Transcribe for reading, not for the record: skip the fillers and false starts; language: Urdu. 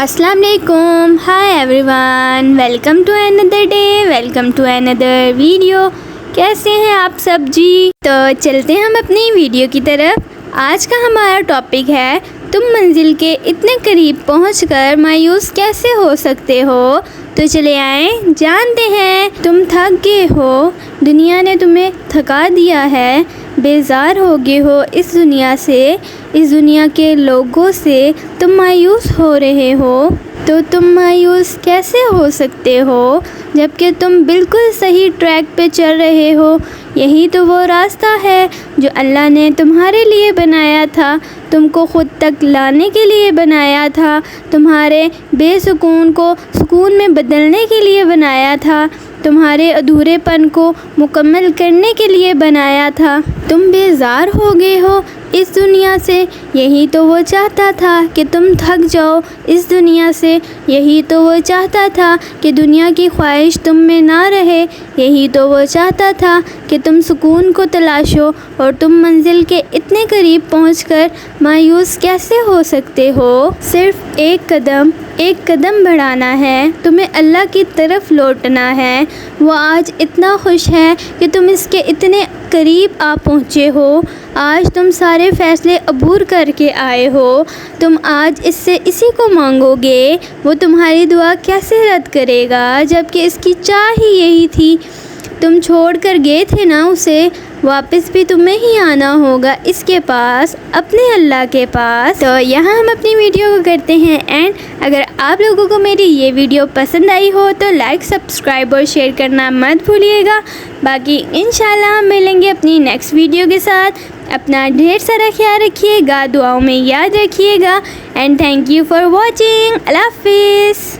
السلام علیکم. Hi everyone, welcome to another day, welcome to another video. کیسے ہیں آپ سب جی؟ تو چلتے ہیں ہم اپنی ویڈیو کی طرف. آج کا ہمارا ٹاپک ہے تم منزل کے اتنے قریب پہنچ کر مایوس کیسے ہو سکتے ہو. تو چلے آئیں جانتے ہیں. تم تھک گئے ہو, دنیا نے تمہیں تھکا دیا ہے, بیزار ہو گئے ہو اس دنیا سے, اس دنیا کے لوگوں سے تم مایوس ہو رہے ہو. تو تم مایوس کیسے ہو سکتے ہو جب کہ تم بالکل صحیح ٹریک پہ چل رہے ہو. یہی تو وہ راستہ ہے جو اللہ نے تمہارے لیے بنایا تھا, تم کو خود تک لانے کے لیے بنایا تھا, تمہارے بے سکون کو سکون میں بدلنے کے لیے بنایا تھا, تمہارے ادھورے پن کو مکمل کرنے کے لیے بنایا تھا. تم بیزار ہو گئے ہو اس دنیا سے, یہی تو وہ چاہتا تھا کہ تم تھک جاؤ اس دنیا سے. یہی تو وہ چاہتا تھا کہ دنیا کی خواہش تم میں نہ رہے. یہی تو وہ چاہتا تھا کہ تم سکون کو تلاشو, اور تم منزل کے اتنے قریب پہنچ کر مایوس کیسے ہو سکتے ہو. صرف ایک قدم بڑھانا ہے, تمہیں اللہ کی طرف لوٹنا ہے. وہ آج اتنا خوش ہے کہ تم اس کے اتنے قریب آ پہنچے ہو. آج تم سارے فیصلے عبور کر کے آئے ہو. تم آج اس سے اسی کو مانگو گے, وہ تمہاری دعا کیسے رد کرے گا جب کہ اس کی چاہ ہی یہی تھی. تم چھوڑ کر گئے تھے نا اسے, واپس بھی تمہیں ہی آنا ہوگا اس کے پاس, اپنے اللہ کے پاس. تو یہاں ہم اپنی ویڈیو کو کرتے ہیں اینڈ. اگر آپ لوگوں کو میری یہ ویڈیو پسند آئی ہو تو لائک, سبسکرائب اور شیئر کرنا مت بھولیے گا. باقی انشاءاللہ ہم ملیں گے اپنی نیکسٹ ویڈیو کے ساتھ. اپنا ڈھیر سارا خیال رکھیے گا, دعاؤں میں یاد رکھیے گا, and thank you for watching. اللہ حافظ.